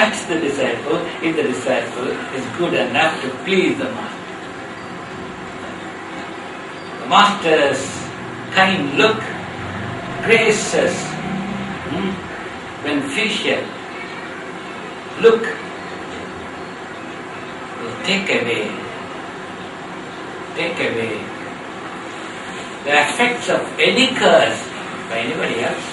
touch the disciple if the disciple is good enough to please the master. The master's kind look, gracious, beneficial look will take away the effects of any curse by anybody else.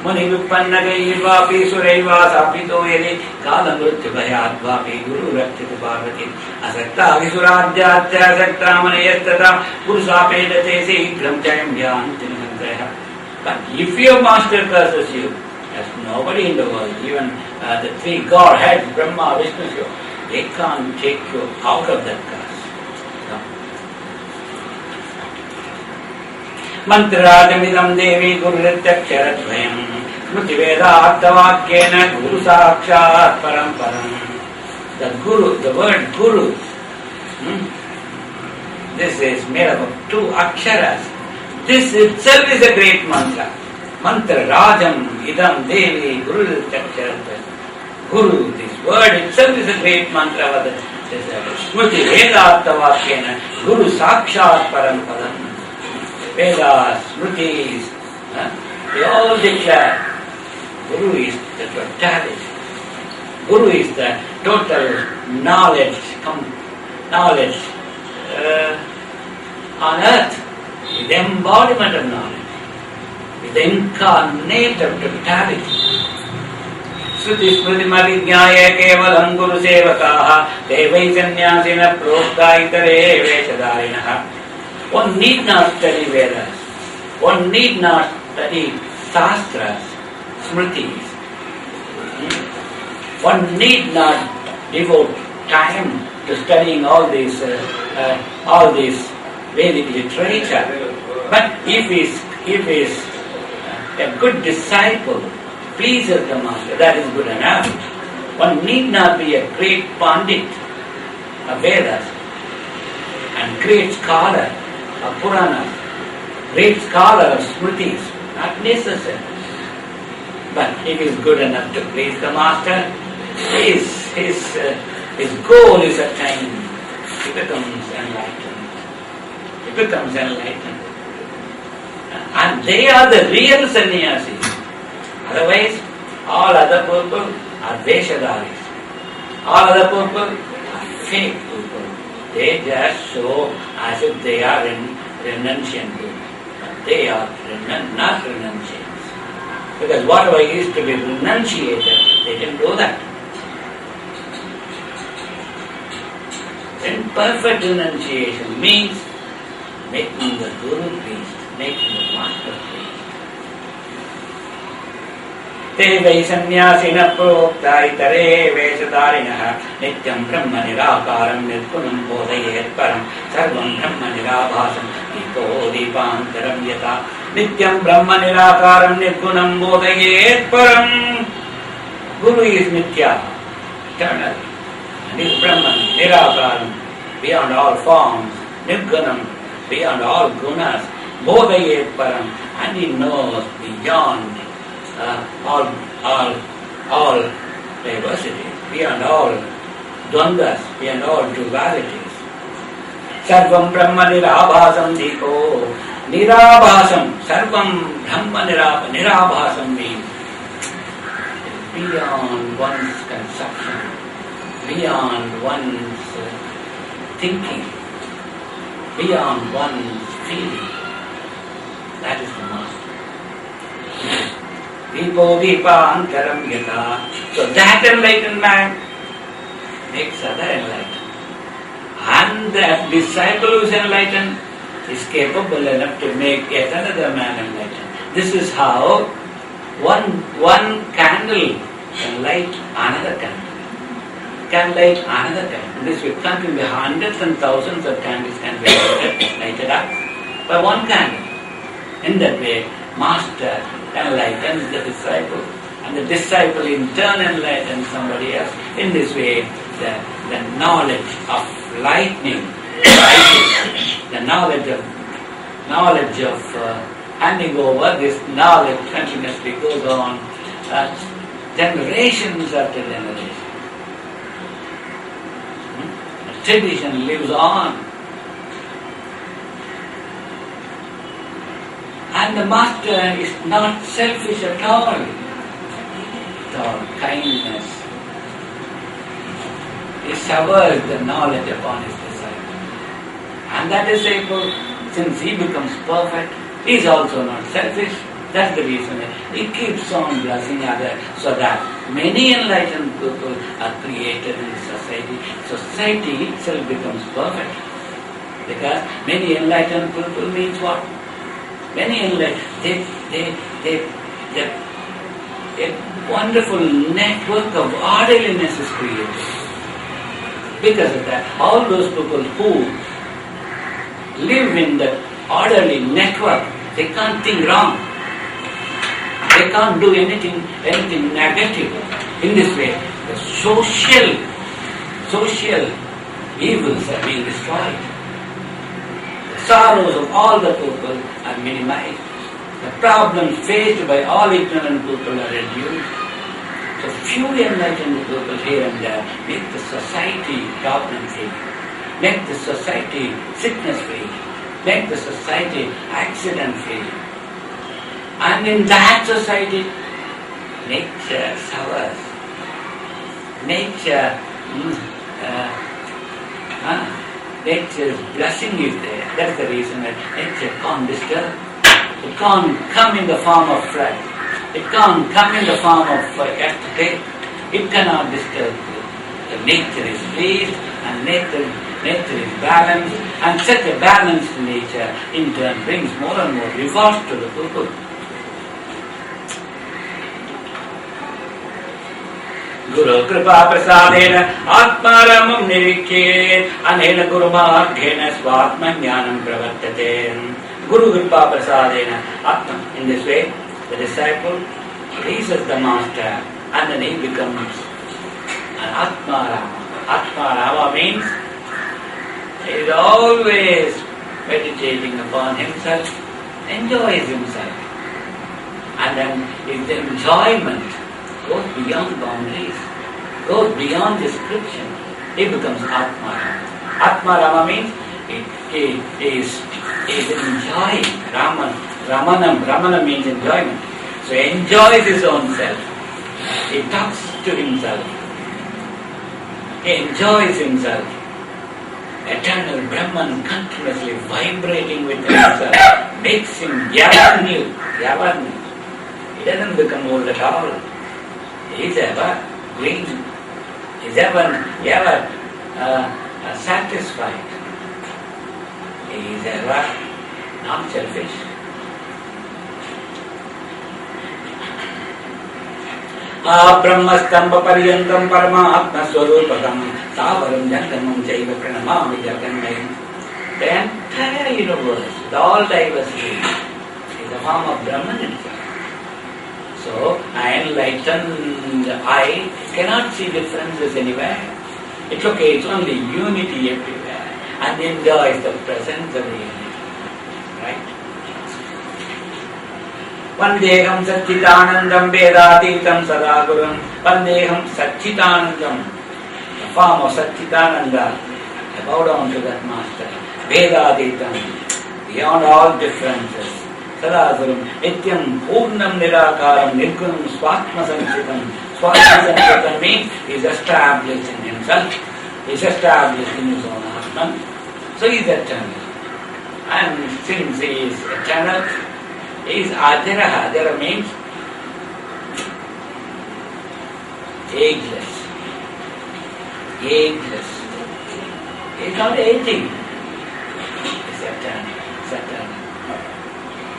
Muni vippannagaivapi suraiva sapito yadi kalamrutya bhayadvapi guru rakshita parvati asakta visurajyatya asakta manayastata guru sapedate sigram jayam yantinhantraya. But if your master curses you, there's nobody in the world, even the three Godheads, Brahma, Vishnu, Shiva, they can't take you out of that curse. Mantrajamidam devi gururityaksharatvayam smriti vedaarthavakyena guru sakshat paramparam. The guru, the word guru, this is made up of two aksharas. This itself is a great mantra. Mantra rajam idam devi gururityaksharatvayam. Guru, this word itself is a great mantra. Smriti vedaarthavakyena guru sakshat paramparam. Vedas, Smritis, they all declare Guru is the totality. Guru is the total knowledge on earth, the embodiment of knowledge, the incarnate of totality. Sruti smriti madhyaya kevalam guru sevakaha devai sannyasina prokta itare veshadharinaha. One need not study Vedas. One need not study Shastras, Smritis. One need not devote time to studying all this Vedic literature. But if is a good disciple, pleases the master, that is good enough. One need not be a great Pandit of Vedas and great scholar of Purana, great scholar of Smritis, not necessary. But if he is good enough to please the master, his goal is attained. He becomes enlightened. And they are the real sannyasis. Otherwise, all other people are Veshadharis. All other people are fake people. They just show as if they are renunciant people. But they are not renunciants. Because whatever is to be renunciated, they can do that. Imperfect renunciation means making the Guru pleased, making the Master pleased. Te vai sannyasina prokta itare veshadharinaha nityam brahma nirakaram nirgunam bodhayet param sarvam brahma nirabhasam ito dipantaram yata nityam brahma nirakaram nirgunam bodhayet param. Guru is nitya, eternal, and is Brahman, nirakaram, beyond all forms, nirgunam, beyond all gunas, bodhayet param, and he knows beyond all diversity, beyond all dvandas, beyond all dualities. Sarvam Brahma nirabhasam diko. Nirabhasam, Sarvam Brahma nirabhasam means beyond one's conception, beyond one's thinking, beyond one's feeling. That is the master. Dipo dipantaram yata. So that enlightened man makes other enlightened. And that disciple who is enlightened is capable enough to make yet another man enlightened. This is how one candle can light another candle. Can light another candle. In this way, can be hundreds and thousands of candles can be lighted up by one candle. In that way, master enlightens the disciple, and the disciple in turn enlightens somebody else. In this way, the knowledge of lightning, the knowledge of handing over this knowledge continuously goes on generations after generation. The tradition lives on. And the master is not selfish at all. It's all kindness. He showers the knowledge upon his disciple. And that disciple, since he becomes perfect, he is also not selfish. That's the reason he keeps on blessing others, so that many enlightened people are created in society. Society itself becomes perfect. Because many enlightened people means what? Many enlightened, a wonderful network of orderliness is created. Because of that, all those people who live in that orderly network, they can't think wrong. They can't do anything negative. In this way, the social evils are being destroyed. The sorrows of all the people are minimized. The problems faced by all ignorant people are reduced. So few enlightened people here and there make the society problem-free, make the society sickness-free, make the society accident-free. And in that society, nature suffers. Nature's blessing is there. That's the reason that nature can't disturb. It can't come in the form of flood. It can't come in the form of earthquake. It cannot disturb you. The nature is pleased and nature is balanced, and such a balanced nature in turn brings more and more rewards to the people. Guru Kripa Prasadena Atmaramam Nirikhe Anena Guru Bhagena Svatma Jnanam Pravartate. Guru Kripa Prasadena Atma. In this way, the disciple pleases the master and then he becomes an Atmarama. Atmarama means he is always meditating upon himself, enjoys himself. And then his enjoyment goes beyond boundaries, goes beyond description. He becomes Atmarama. Atmarama means he is enjoying. Ramana means enjoyment. So he enjoys his own self. He talks to himself. He enjoys himself. Eternal Brahman continuously vibrating with himself makes him Yavarni. He doesn't become old at all. He is ever green. He is ever satisfied. He is ever not selfish. Brahmastamba Paryantam Paramatma Swarupakam Savaram Jantamam Jaiva Pranamami Jaganmayam. The entire universe, with all diversity, is a form of Brahman itself. So, an enlightened eye cannot see differences anywhere. It's okay, it's only unity everywhere, and enjoys the presence of the unity. Right? Vandeham Satchitanandam Vedatitam Sadaguram. Vandeham Satchitanandam, the form of Satchitananda. I bow down to that master. Vedatitam, beyond all differences. Sadaguram, Nityam Purnam Nirakaram Nirgunam Swatma Sanchitam. Swatma Sanchitam means he is established in himself. He is established in his own Atman. So he is eternal. And since he is eternal, he is Adhiraha. Adhira means ageless. Ageless. He is not aging. He is eternal.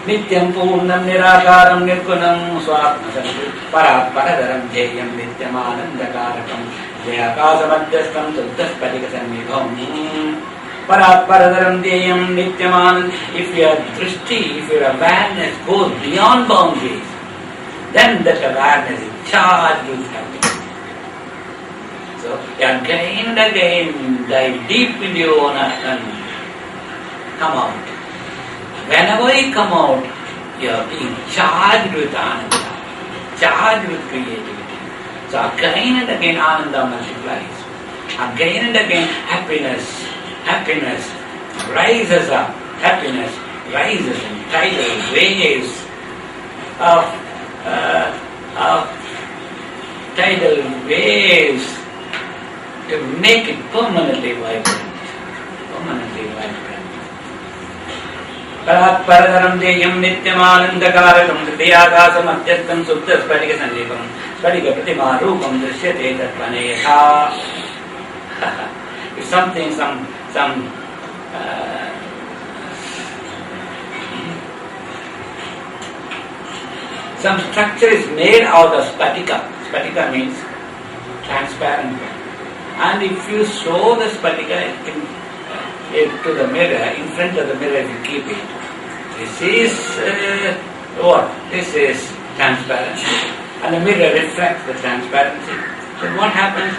Nityam Purnam Nirakaram Nirgunam Swatma Sanchitam Paradaram Jayam Nityam Anandakarakam Jayakasamadhyastam Suddhaspadikasamibham Paradaram Jayam Nityaman. If your drishti, if your awareness goes beyond boundaries, then that awareness is charged with happiness. So, again and again, dive deep into your own and come out. Whenever you come out, you are being charged with ananda, charged with creativity. So again and again Ananda multiplies. Again and again happiness rises up. Happiness rises in tidal waves of tidal waves to make it permanently vibrant. Paradharam deyam nityamanandakarakam hridayakasam atyastam supta spadiga sandeepam spadiga pratima rupam drishyate tatpane yatha. If something, some structure is made out of spatika. Spatika means transparent. And if you show the spatika to the mirror, in front of the mirror you keep it. This is what? This is transparency. And the mirror reflects the transparency. So what happens?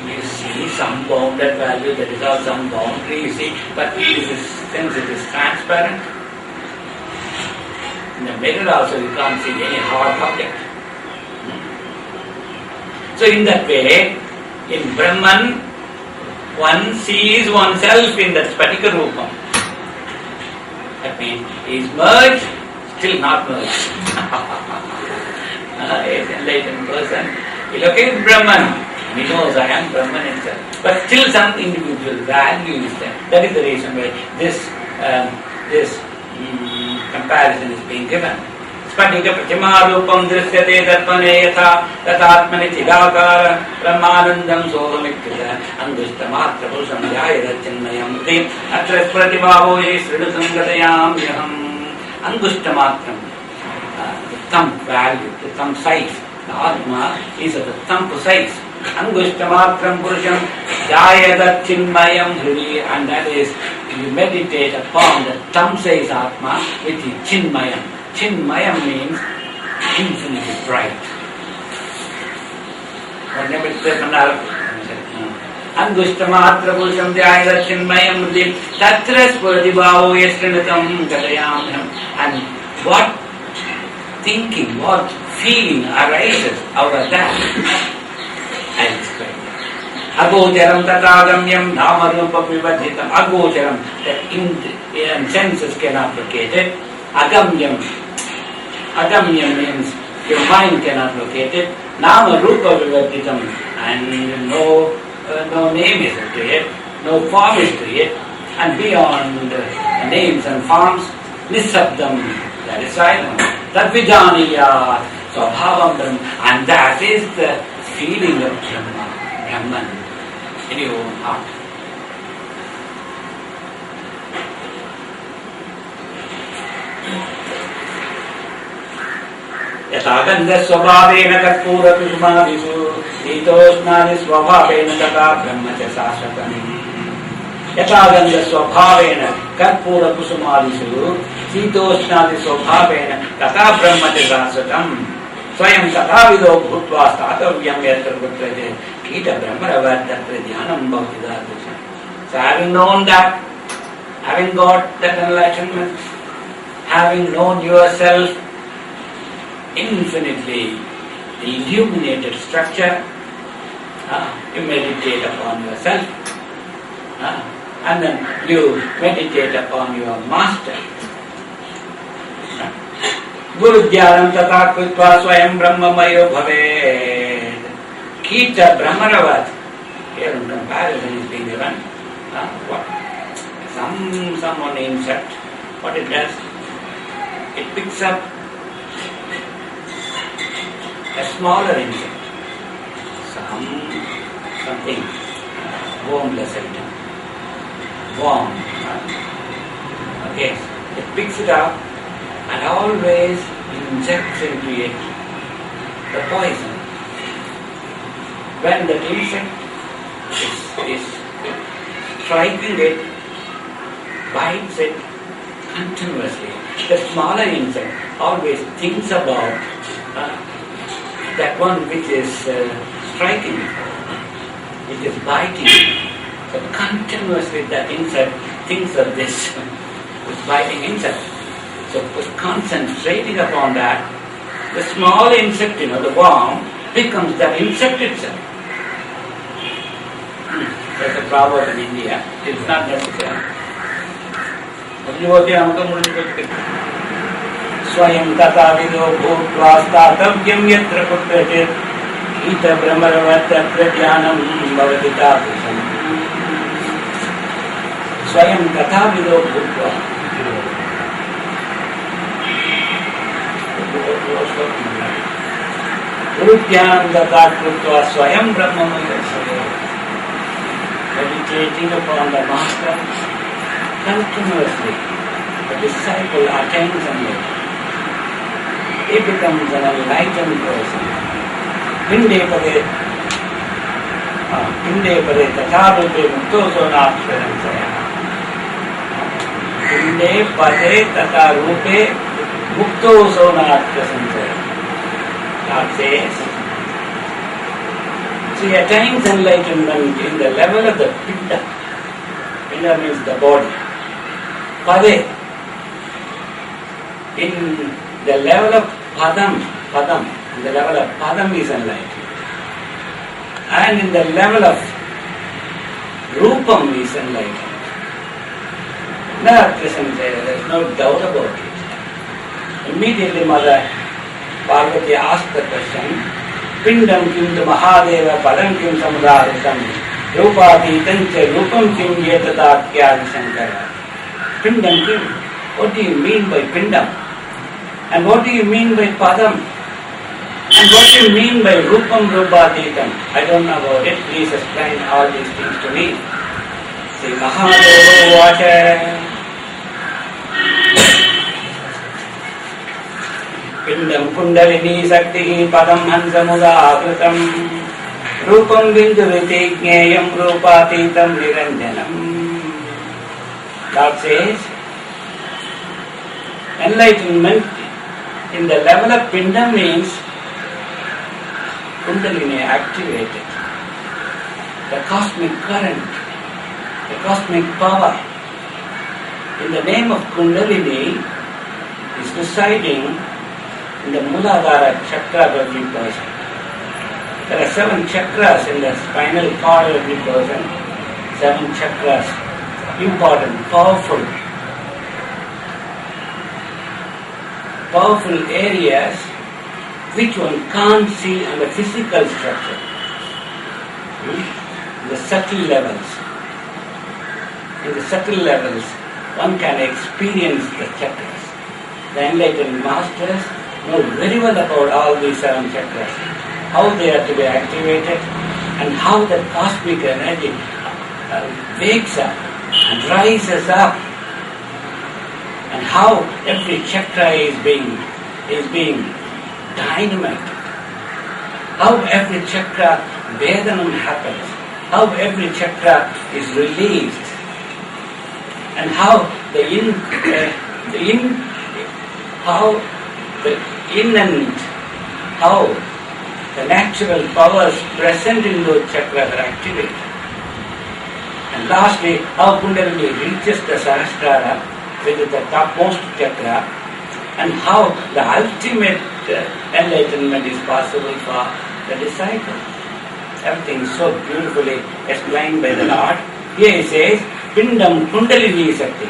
You see some bounded value, that is all some boundary you see, but since it is transparent, in the mirror also you can't see any hard object. So in that way, in Brahman, one sees oneself in that spatika rupam. That means he is merged, still not merged. An enlightened person, he locates Brahman. He knows I am Brahman itself. But still some individual value is there. That is the reason why this comparison is being given. Spatika pratima rupam drishyate tatpane yatha tatatmani chidakara brahmanandam sohamikrita angushtamatra purusham jayada chinmayam mritim atra pratibhavo ye sridutam gatayam yaham. Angushtamatram, the thumb value, the thumb size. The Atma is of the thumb size. Angushtamatram purusham jayada chinmayam hridi, and that is, you meditate upon the thumb size Atma with the chinmayam. Chinmayam means infinitely bright. Angushtamatra purusham jayada chinmayam hridi tatra spurdibhavo yasrinatam gatayamyam. And what thinking, what feeling arises out of that? I explain. Agocharam tatagamyam namarupa vivadhitam. Agocharam, the senses cannot locate it. Agamyam means your mind cannot locate it. Namarupa vivadhitam, and no name is to it, no form is to it, and beyond the names and forms, nisabdam, that is silence. Tadvijaniyat, swabhavam Brahman, and that is the feeling of Brahman in your own heart. Yatagandha swabhavena karpura kusumadisu itosnani swabhavena tata brahma cha sashvatam. Yatagandha swabhavena karpura kusumadisu itosnani swabhavena tata brahma cha sashvatam. Swayam tatavido bhutva statavyam yatra putrate Geedha brahmaravat tatra dhyanam bhaktidatusam. So having known that, having got that enlightenment, having known yourself infinitely illuminated structure, you meditate upon yourself, and then you meditate upon your master. Guru dhyanam tata kritva swayam brahmamayo bhaved. Geedha brahmaravat. Here in comparison is being given. What? Someone insect. What it does? It picks up a smaller insect. Something wormless item. Worm. Okay. It picks it up and always injects into it the poison. When the insect is striking it, bites it continuously, the smaller insect always thinks about that one which is striking it, which is biting it. So continuously that insect thinks of this biting insect. So concentrating upon that, the small insect, the worm, becomes the insect itself. There's a proverb in India, it's not necessary. Swayam tata vido bhutva statavgyam yatra kutratit ita brahmaravat tatra dhyanam bhavati tapisam. Swayam tata vido bhutva. Guru dhyanam tata krutva swayam brahmamaya sayo. Meditating upon the Master continuously, the disciple attains enlightenment. He becomes an enlightened person. Pinde pade tatharupe mukto sonapsaram saya. Pinde pade tatharupe mukto sonapsaram saya. God says, so he attains enlightenment in the level of the pinda. Pinda means the body. Pade, in the level of padam, in the level of padam is enlightened. And in the level of rupam is enlightened. There is no doubt about it. Immediately Mother Parvati asked the question, Pindam kim tu Mahadeva padam kim samudharitam rupati tancha rupam kim yetatatyadi sankara. Pindam kim? What do you mean by pindam? And what do you mean by padam? And what do you mean by rupam rupatitam? I don't know about it. Please explain all these things to me. Say Mahadeva water. Pindam kundalini sakti padam hansamudakritam rupam binduriti jneyam rupatitam niranjanam. God says, enlightenment in the level of pinda means kundalini activated, the cosmic current, the cosmic power. In the name of kundalini is residing in the Muladhara chakra of every person. There are 7 chakras in the spinal cord of every person. 7 chakras, important, powerful areas which one can't see on the physical structure. The subtle levels. In the subtle levels, one can experience the chakras. The enlightened masters know very well about all these 7 chakras, how they are to be activated and how the cosmic energy wakes up and rises up, and how every chakra is being dynamite, how every chakra vedanam happens, how every chakra is released, and how the natural powers present in those chakras are activated. And lastly, how Kundalini reaches the Sahasrara, which is the topmost chakra, and how the ultimate enlightenment is possible for the disciple. Everything is so beautifully explained by the Lord. Here he says, Pindam Kundalini Sakti.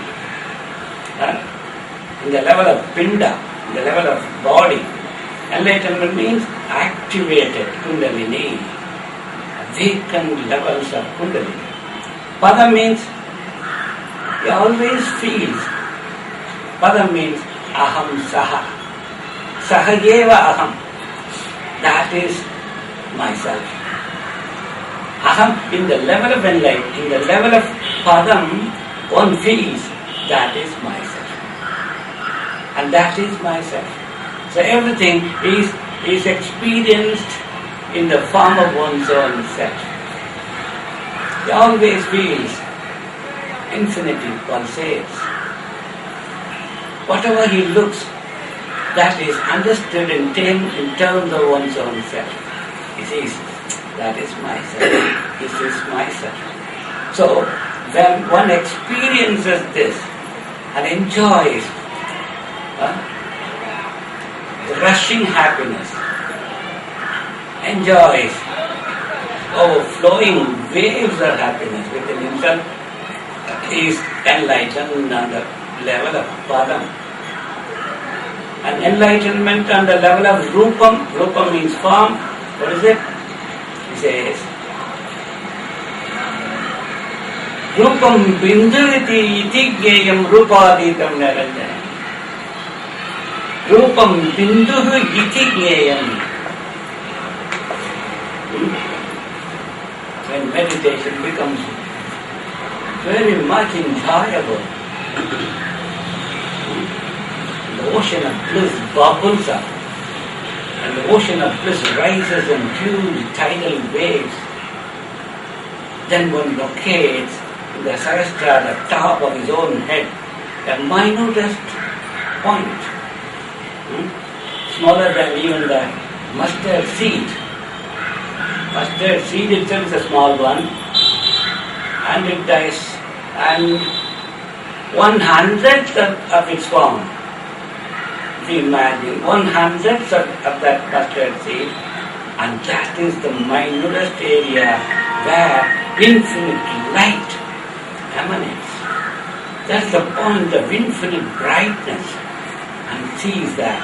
In the level of Pinda, in the level of body, enlightenment means activated Kundalini, awakened levels of Kundalini. Pada means he always feels. Pada means aham saha. Sahayeva aham. That is myself. Aham, in the level of enlightenment, in the level of padam, one feels that is myself. And that is myself. So everything is experienced in the form of one's own self. He always feels infinity pulsates. Whatever he looks, that is understood in terms of one's own self. He says, that is myself. This is myself. So when one experiences this and enjoys the rushing happiness, enjoys overflowing waves of happiness within himself. He is enlightened on the level of Padam. And enlightenment on the level of Rupam. Rupam means form. What is it? He says, Rupam binduriti iti gyayam rupaditam naranjanam. Rupam binduhu iti gyayam. When meditation becomes very much enjoyable, the ocean of bliss bubbles up, and the ocean of bliss rises in huge tidal waves. Then one locates in the Sahasrara, the top of his own head, the minutest point, smaller than even the mustard seed. Mustard seed itself is a small one, and it dies, and 1/100th of its form. If you imagine 1/100th of that mustard seed, and that is the minutest area where infinite light emanates. That's the point of infinite brightness, and sees that.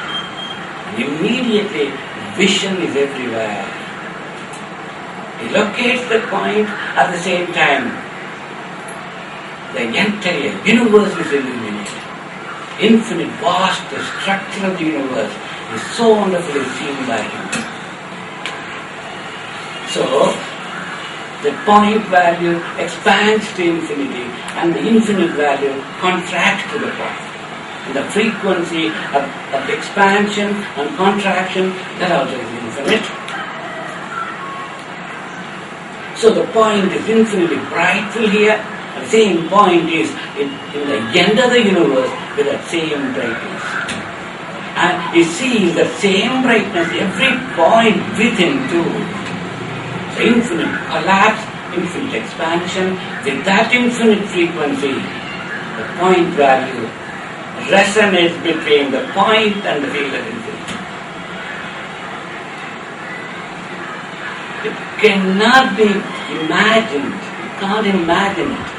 And immediately vision is everywhere. He locates the point at the same time. The entire universe is illuminated. Infinite, vast, the structure of the universe is so wonderfully seen by him. So, the point value expands to infinity, and the infinite value contracts to the point. And the frequency of expansion and contraction, that also is infinite. So the point is infinitely brightful here. The same point is in the end of the universe with that same brightness. And he sees the same brightness every point within too. So infinite collapse, infinite expansion, with that infinite frequency, the point value resonates between the point and the field of infinity. It cannot be imagined. You can't imagine it.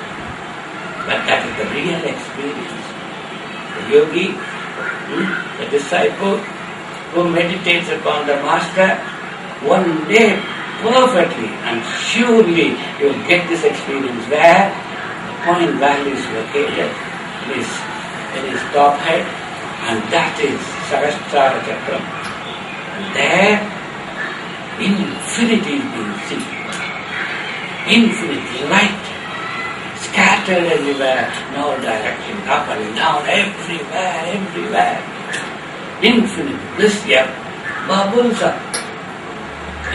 But that is the real experience. The yogi, the disciple who meditates upon the master, one day perfectly and surely you will get this experience where the point value is located in his top head, and that is Sahasrara Chakram. And there infinity is being seen. Infinite light scattered everywhere, in all directions, up and down, everywhere. Infinite bliss here bubbles up.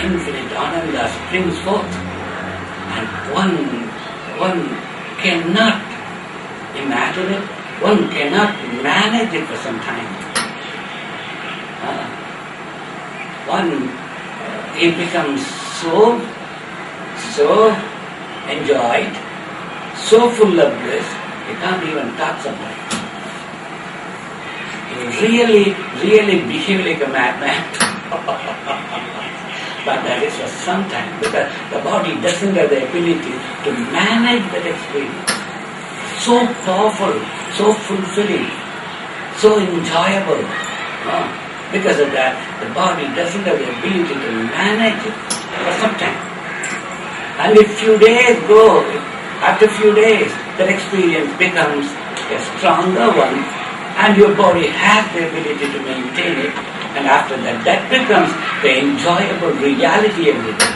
Infinite ananda springs forth. And one cannot imagine it, one cannot manage it for some time. It becomes so enjoyed, so full of bliss, you can't even talk about it. You really behave like a madman. But that is for some time, because the body doesn't have the ability to manage that experience. So powerful, so fulfilling, so enjoyable. Because of that, the body doesn't have the ability to manage it for some time. And if few days go, after few days, that experience becomes a stronger one, and your body has the ability to maintain it, and after that becomes the enjoyable reality every day.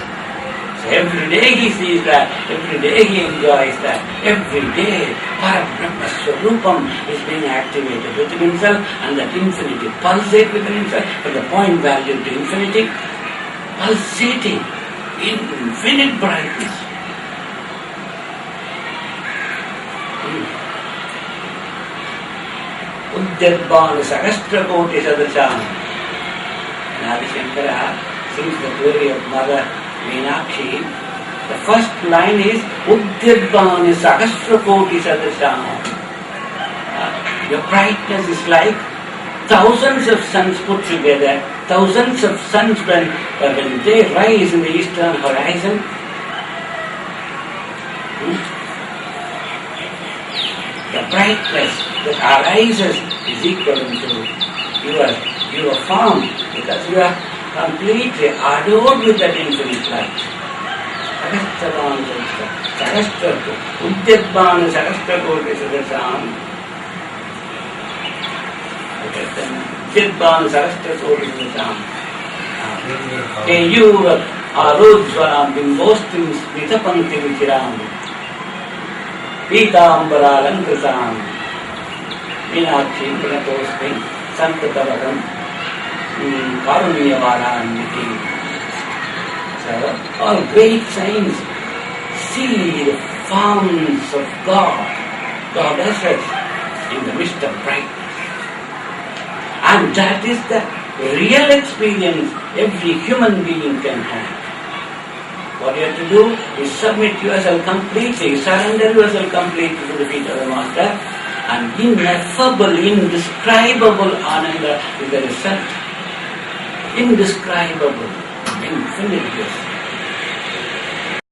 So every day he sees that, every day he enjoys that, every day Parabrahma Swarupam is being activated within himself, and that infinity pulsates within himself, from the point value to infinity, pulsating in infinite brightness. Udyadbhana Sahasra Koti Sadasham. And Adi Shankara sings the glory of Mother Meenakshi. The first line is Udyadbhana Sahasra Koti Sadasham. Your brightness is like thousands of suns put together thousands of suns when they rise in the eastern horizon. The brightness that arises is equal to your form, because you are completely adored with that infinite light. Udyadbana Sahasrakoti Sadasam. Udyadbana Sahasrakoti Sadasam. Keyuva Arujvaram Bimbostim Smitapanti Vichiram. Pitambara Lankasam. Meenakshi Pranatosmi Santatarakam Karuniyavaram. So, all great signs see the forms of God, goddesses in the midst of brightness. And that is the real experience every human being can have. What you have to do is submit yourself completely, surrender yourself completely to the feet of the Master, and ineffable, indescribable ananda is the result. Indescribable, infinite bliss.